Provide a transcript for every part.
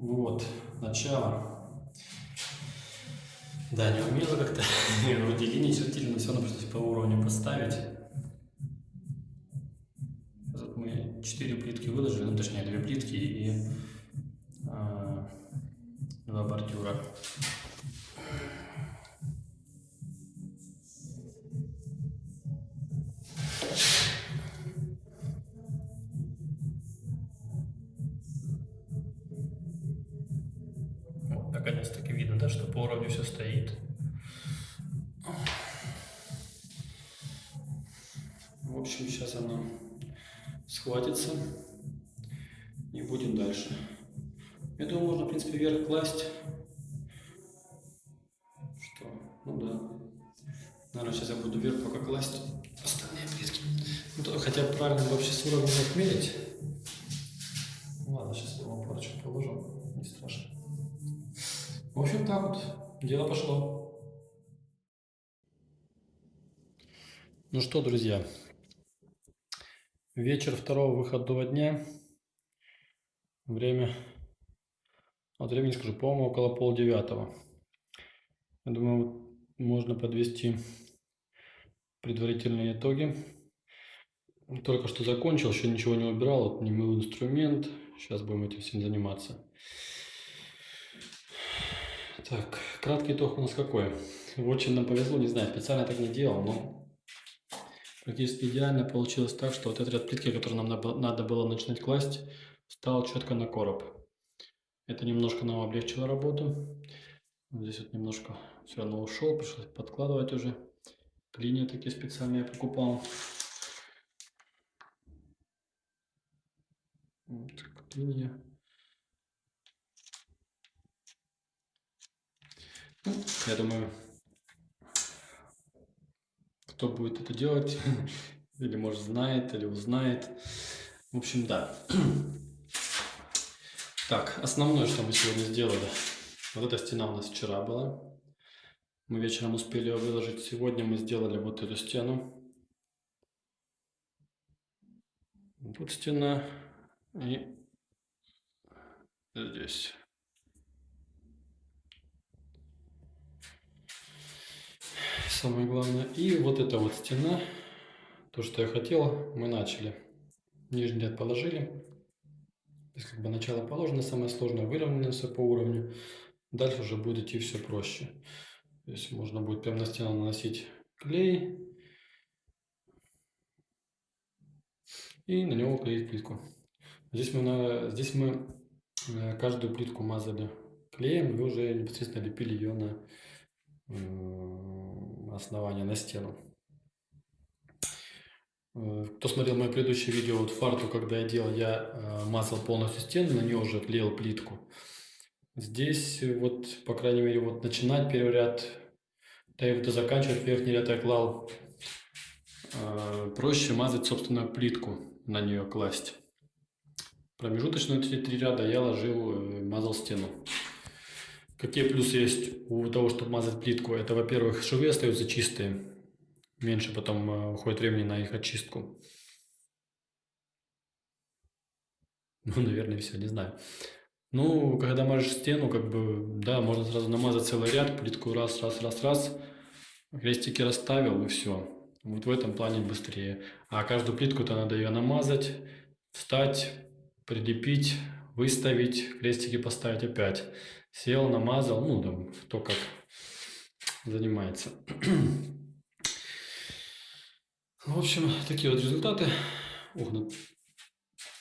Вот, начало. Да, не умела как-то вроде линии чертили, но все равно пришлось по уровню поставить. Сейчас вот мы 4 плитки выложили, ну точнее 2 плитки и 2 бордюра. Вот, наконец-таки видно, да, что по уровню все стоит. В общем, сейчас оно схватится и будем дальше. Я думаю, можно, в принципе, вверх класть. Что? Ну да. Наверное, сейчас я буду вверх пока класть остальные плитки. Ну, хотя правильно вообще с уровнем отмерить. Ну, ладно, сейчас я вам парочку положу. Не страшно. В общем, так вот. Дело пошло. Ну что, друзья. Вечер второго выходного дня. Время... Вот времени скажу, по-моему, около 8:30. Я думаю, можно подвести предварительные итоги. Только что закончил, еще ничего не убирал, вот не мыл инструмент. Сейчас будем этим всем заниматься. Так, краткий итог у нас какой? Очень нам повезло, не знаю, специально так не делал, но практически идеально получилось так, что вот этот ряд плитки, который нам надо было начинать класть, стал четко на короб. Это немножко нам облегчило работу. Здесь вот немножко все равно ушел, пришлось подкладывать уже. Клинья такие специальные я покупал. Вот, клинья. Ну, я думаю, кто будет это делать, или может знает, или узнает. В общем, да. Так, основное, что мы сегодня сделали. Вот эта стена у нас вчера была. Мы вечером успели ее выложить. Сегодня мы сделали вот эту стену. Тут стена и здесь. Самое главное. И вот эта вот стена. То, что я хотел, мы начали. Нижний ряд положили. То есть как бы начало положено, самое сложное выровнено все по уровню. Дальше уже будет идти все проще. То есть можно будет прямо на стену наносить клей и на него клеить плитку. Здесь мы каждую плитку мазали клеем и уже непосредственно лепили ее на основание, на стену. Кто смотрел мое предыдущее видео, вот фарту, когда я делал, я мазал полностью стену, на нее уже клеил плитку. Здесь вот, по крайней мере, вот начинать первый ряд, да и вот заканчивать верхний ряд я клал, проще мазать, собственно, плитку, на нее класть. Промежуточные эти 3 ряда я мазал стену. Какие плюсы есть у того, чтобы мазать плитку? Это, во-первых, швы остаются чистые, меньше потом уходит времени на их очистку. Ну, наверное, все, не знаю. Ну, когда мажешь стену, как бы, да, можно сразу намазать целый ряд, плитку раз, крестики расставил и все. Вот в этом плане быстрее. А каждую плитку-то надо ее намазать, встать, прилепить, выставить, крестики поставить опять. Сел, намазал, ну, там, кто как занимается. В общем, такие вот результаты. Ух, ну,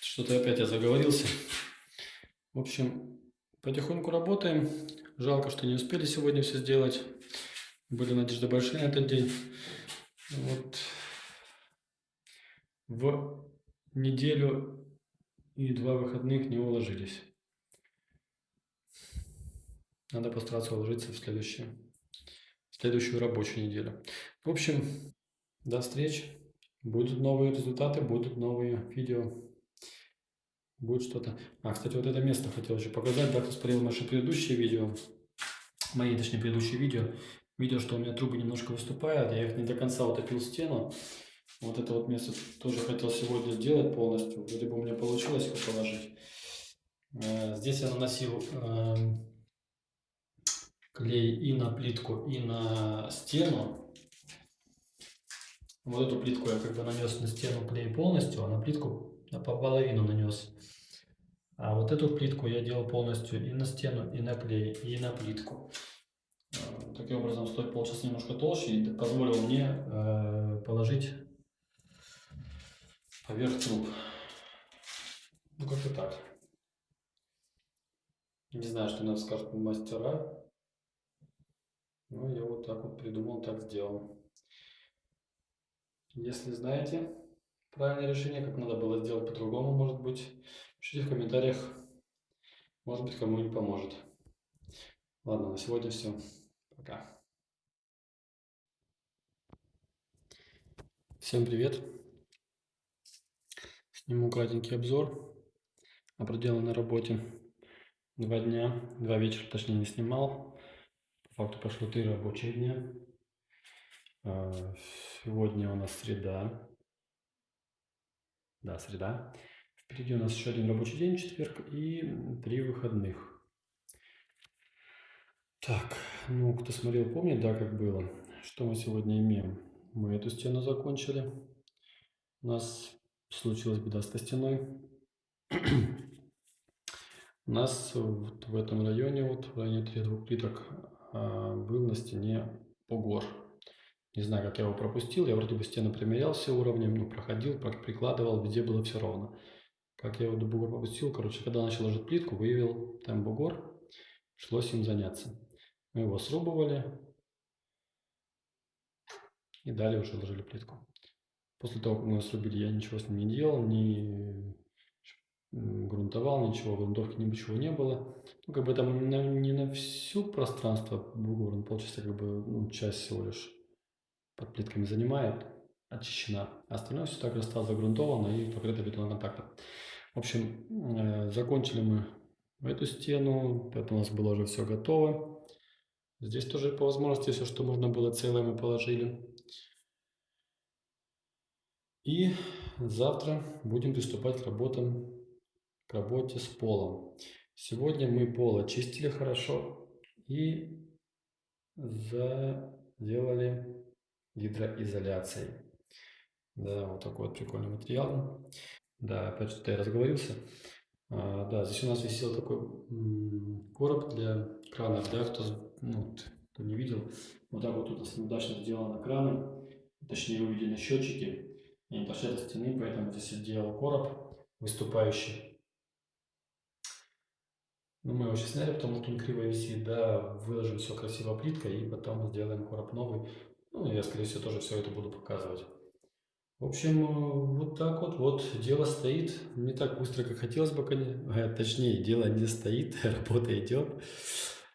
что-то опять я заговорился. В общем, потихоньку работаем. Жалко, что не успели сегодня все сделать. Были надежды большие на этот день. Вот в неделю и 2 выходных не уложились. Надо постараться уложиться в следующую рабочую неделю. В общем, до встречи. Будут новые результаты, будут новые видео. Будет что-то. Кстати, вот это место хотел еще показать. Да, кто смотрел наши предыдущие видео, точнее, предыдущие видео, видел, что у меня трубы немножко выступают, я их не до конца утопил стену. Вот это вот место тоже хотел сегодня сделать полностью. Вроде бы у меня получилось его положить. Здесь я наносил клей и на плитку, и на стену. Вот эту плитку я как бы нанес на стену клей полностью, а на плитку по половину нанес. А вот эту плитку я делал полностью и на стену, и на клей, и на плитку. Таким образом, слой получился немножко толще и позволил мне положить поверх труб. Ну, как-то так. Не знаю, что надо скажут мастера. Но я вот так вот придумал, так сделал. Если знаете правильное решение, как надо было сделать по-другому, может быть, пишите в комментариях. Может быть, кому-нибудь поможет. Ладно, на сегодня все. Пока. Всем привет. Сниму кратенький обзор о проделанной работе. 2 дня, 2 вечера, точнее, не снимал. По факту пошло 3 рабочие дня. Сегодня у нас среда. Да, среда. Впереди у нас еще один рабочий день, четверг, и 3 выходных. Так, ну, кто смотрел, помнит, да, как было. Что мы сегодня имеем? Мы эту стену закончили. У нас случилась беда с стеной. У нас вот в этом районе, вот в районе 3 плиток, был на стене бугор. Не знаю, как я его пропустил. Я вроде бы стену примерял все уровнем, ну, проходил, прикладывал, везде было все ровно. Как я его до бугор пропустил, короче, когда начал ложить плитку, выявил там бугор, пришлось им заняться. Мы его срубывали и далее уже ложили плитку. После того, как мы его срубили, я ничего с ним не делал, не грунтовал, ничего, грунтовки ничего не было. Ну, как бы там не на всю пространство бугор, он получается как бы, ну, часть всего лишь под плитками занимает, очищена. А остальное все так осталось загрунтовано и покрыто бетоноконтактом. В общем, закончили мы эту стену, это у нас было уже все готово. Здесь тоже по возможности все, что можно было целое, мы положили. И завтра будем приступать к работе с полом. Сегодня мы пол очистили хорошо и заделали гидроизоляцией. Да, вот такой вот прикольный материал. Да, опять что-то я разговорился. Да, здесь у нас висел такой короб для кранов, да, ну, кто не видел. Вот так вот тут у нас неудачно сделаны краны, точнее уведены счетчики. Они торчат от стены, поэтому здесь я делал короб выступающий. Ну, мы его сейчас сняли, потому что он криво висит, да, выложим все красиво плиткой и потом сделаем короб новый. Ну, я, скорее всего, тоже все это буду показывать. В общем, вот так вот дело стоит. Не так быстро, как хотелось бы, точнее, дело не стоит, работа идет.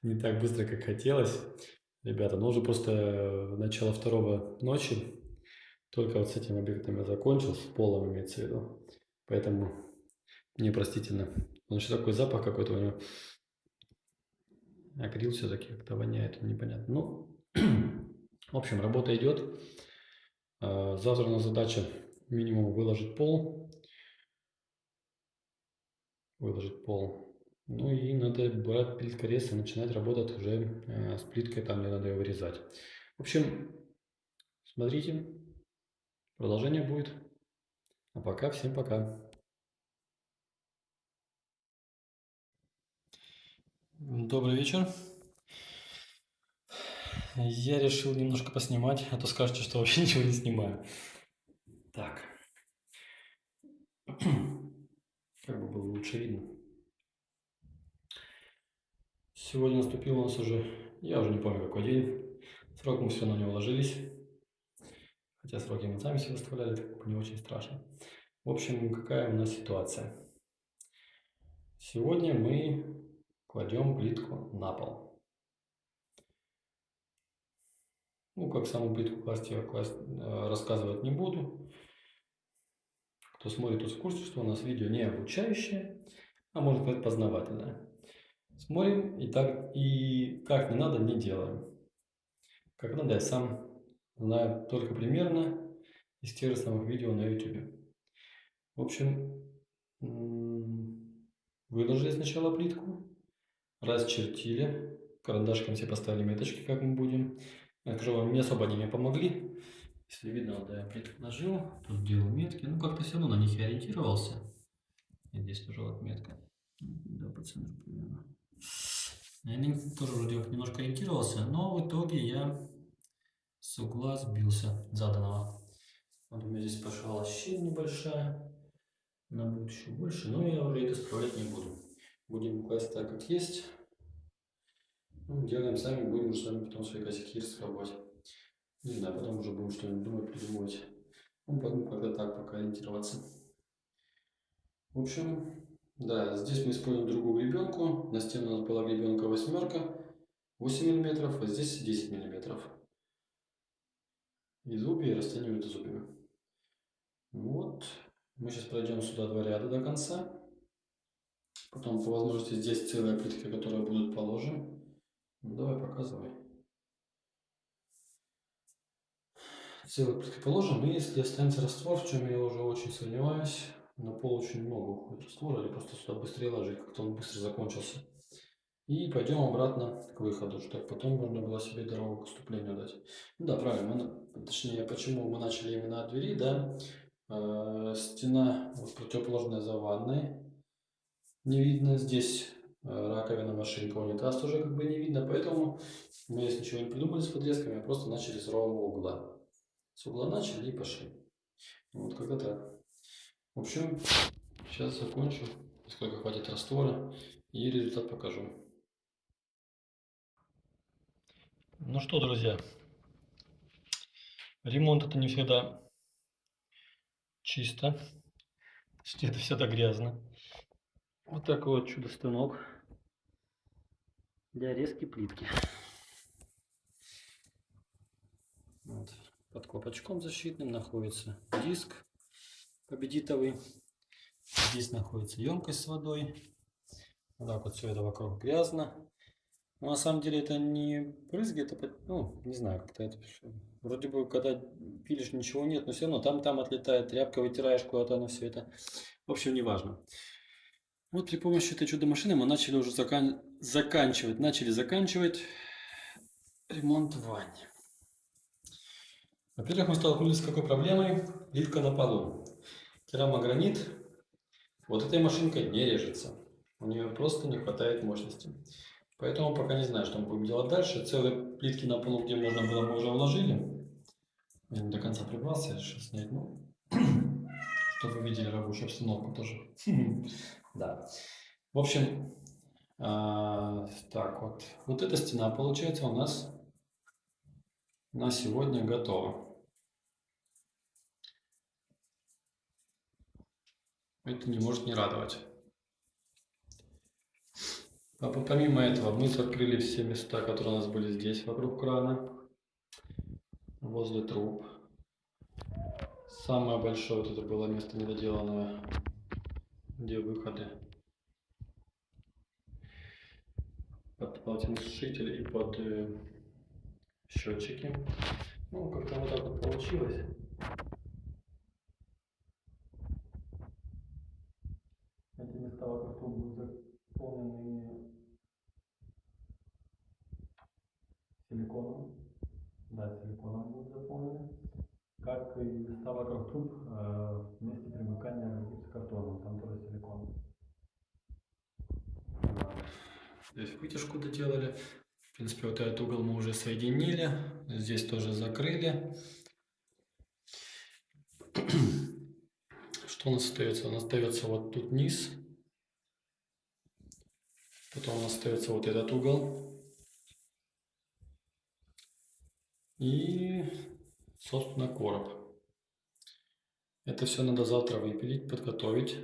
Не так быстро, как хотелось. Ребята, ну уже просто начало 2 ночи. Только вот с этим объектом я закончил, с полом имеется в виду. Поэтому мне простительно. Он еще такой запах какой-то у него. Акрил все-таки как-то воняет, непонятно. Ну, в общем, работа идет. Завтра у нас задача минимум выложить пол. Ну и надо брать плиткорез и начинать работать уже с плиткой там, где надо ее вырезать. В общем, смотрите, продолжение будет. А пока, всем пока. Добрый вечер. Я решил немножко поснимать, а то скажете, что вообще ничего не снимаю. Так. Как бы было лучше видно. Сегодня наступил у нас уже, я уже не помню какой день. Срок мы все равно не уложились. Хотя сроки мы сами себе выставляли, это как бы не очень страшно. В общем, какая у нас ситуация? Сегодня мы кладем плитку на пол. Ну, как саму плитку класть, я рассказывать не буду. Кто смотрит, тот в курсе, что у нас видео не обучающее, а можно сказать познавательное. Смотрим и как не надо, не делаем. Как надо, я сам знаю только примерно из тех же самых видео на YouTube. В общем, Выложили сначала плитку, расчертили, карандашком все поставили меточки, как мы будем. Я скажу вам, не особо они мне помогли. Если видно, вот я плитку нажил, тут делал метки, ну как-то все равно на них я ориентировался. И здесь тоже вот метка. Да, по центру примерно. Я на них тоже вроде немножко ориентировался, но в итоге я с угла сбился заданного. Вот у меня здесь пошла щель небольшая. Она будет еще больше, но я уже это исправлять не буду. Будем класть так, как есть. Ну, делаем сами, будем уже сами потом свои косяки раскрывать. Не знаю, потом уже будем что-нибудь думать, придумывать. Ну, будем как-то так пока ориентироваться. В общем, да, здесь мы используем другую гребенку. На стене у нас была гребенка 8 мм, а здесь 10 мм. И зубья, и растягиваем это зубьями. Вот. Мы сейчас пройдем сюда 2 ряда до конца. Потом, по возможности, здесь целая плитка, которые будут положим. Ну, давай, показывай. Целую плитку положим, и если останется раствор, в чем я уже очень сомневаюсь, на пол очень много уходит раствора, или просто сюда быстрее ложить, как-то он быстро закончился. И пойдем обратно к выходу, чтобы потом можно было себе дорогу к вступлению дать. Ну да, правильно, точнее, почему мы начали именно от двери, да, стена вот, противоположная за ванной, не видно здесь раковина, машинка, унитаз тоже как бы не видно, поэтому мы здесь ничего не придумали с подрезками, а просто начали с ровного угла. С угла начали и пошли. Вот как-то так. В общем, сейчас закончу, сколько хватит раствора, и результат покажу. Ну что, друзья, ремонт это не всегда чисто, это всегда грязно. Вот такой вот чудо-станок для резки плитки. Вот. Под колпачком защитным находится диск победитовый. Здесь находится емкость с водой. Вот так вот все это вокруг грязно. Но на самом деле это не брызги, это, ну, не знаю, как-то это вроде бы, когда пилишь, ничего нет, но все равно там отлетает, тряпкой вытираешь куда-то, оно все это. В общем, неважно. Вот при помощи этой чудо-машины мы начали уже заканчивать ремонт в ванне. Во-первых, мы столкнулись с какой проблемой? Плитка на полу. Керамогранит вот этой машинкой не режется. У нее просто не хватает мощности. Поэтому пока не знаю, что мы будем делать дальше. Целые плитки на полу, где можно было, мы уже уложили. Я не до конца прибрался, я решил снять, ну, чтобы вы видели рабочую обстановку тоже. Да. В общем, так вот. Вот эта стена, получается, у нас на сегодня готова. Это не может не радовать. Помимо этого, мы закрыли все места, которые у нас были здесь, вокруг крана, возле труб. Самое большое вот это было место недоделанное, где выходы под полотенцесушитель и под счетчики. Ну, как-то вот так вот получилось. Эти места вокруг труб будут заполнены силиконом. Да, силиконом будут заполнены. Как и места вокруг труб в месте примыкания к гипсокартону. Там тоже силикон. Здесь вытяжку доделали. В принципе, вот этот угол мы уже соединили. Здесь тоже закрыли. Что у нас остается? У нас остается вот тут низ. Потом у нас остается вот этот угол. И, собственно, короб. Это все надо завтра выпилить, подготовить.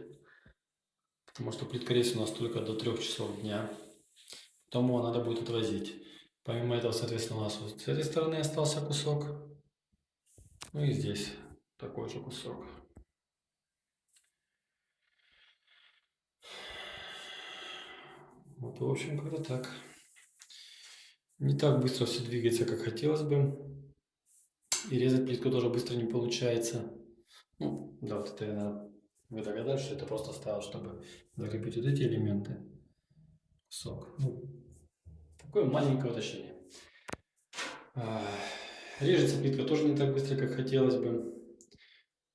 Потому что плитка рейса у нас только до 3 часов дня. Потом его надо будет отвозить. Помимо этого, соответственно, у нас вот с этой стороны остался кусок. Ну и здесь такой же кусок. Вот, в общем, как-то так. Не так быстро все двигается, как хотелось бы. И резать плитку тоже быстро не получается. Ну, да, вот это я Вы догадались, что это просто ставил, чтобы закрепить вот эти элементы. Сок. Ну, такое маленькое уточнение. Режется плитка тоже не так быстро, как хотелось бы.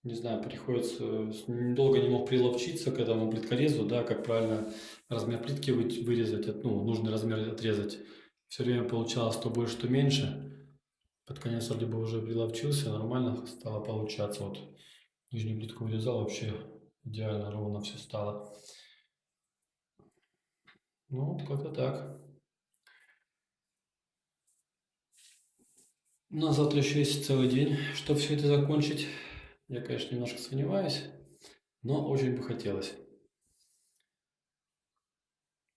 Не знаю, приходится, долго не мог приловчиться к этому плиткорезу, да, как правильно размер плитки вырезать, ну, нужный размер отрезать. Все время получалось то больше, то меньше. Под конец вроде бы уже приловчился, нормально стало получаться. Вот нижнюю плитку вырезал, вообще идеально ровно все стало. Ну, вот как-то так. На завтра еще есть целый день, чтобы все это закончить. Я, конечно, немножко сомневаюсь, но очень бы хотелось.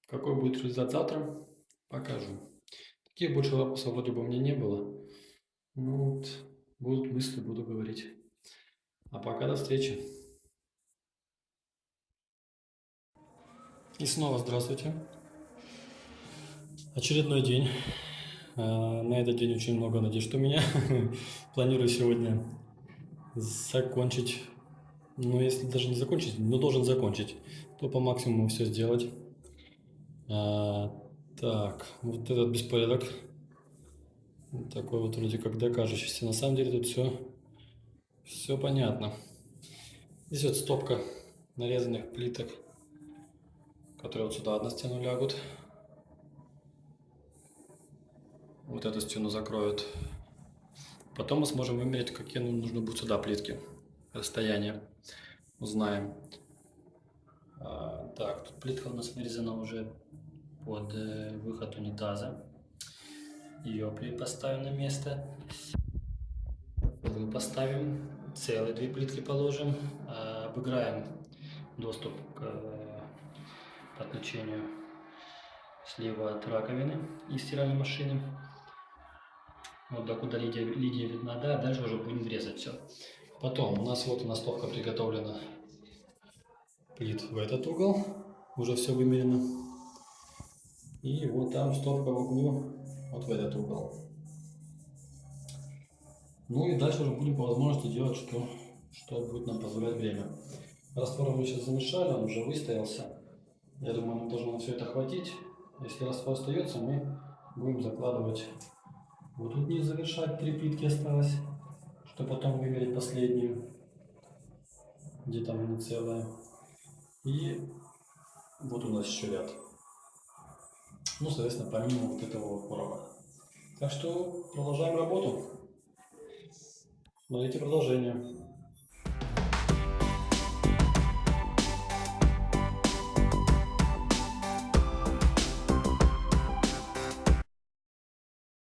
Какой будет результат завтра, покажу. Таких больше вопросов вроде бы у меня не было. Ну вот, будут мысли, буду говорить. А пока до встречи. И снова здравствуйте. Очередной день. На этот день очень много надежд у меня. Планирую сегодня закончить. Ну, если даже не закончить, но должен закончить, то по максимуму все сделать. Так, вот этот беспорядок. Такой вот вроде как докажущийся. На самом деле тут все понятно. Здесь вот стопка нарезанных плиток, которые вот сюда на стену лягут. Вот эту стену закроют. Потом мы сможем вымерить, какие нам нужны будут сюда плитки. Расстояние узнаем. Так, тут плитка у нас вырезана уже под выход унитаза. Ее поставим на место. Угол поставим. Целые две плитки положим. Обыграем доступ к подключению слева от раковины и стиральной машины. Вот докуда линия видна, да, дальше уже будем врезать все. Потом у нас вот стопка приготовлена плит в этот угол, уже все вымерено. И вот там стопка в углу, вот в этот угол. Ну и дальше уже будем по возможности делать, что будет нам позволять время. Раствор мы сейчас замешали, он уже выстоялся. Я думаю, нам должно на все это хватить. Если раствор остается, мы будем закладывать. Вот тут не завершать, 3 плитки осталось, чтобы потом вымерить последнюю, где там они целые. И вот у нас еще ряд. Ну, соответственно, помимо вот этого вот порога. Так что продолжаем работу. Смотрите продолжение.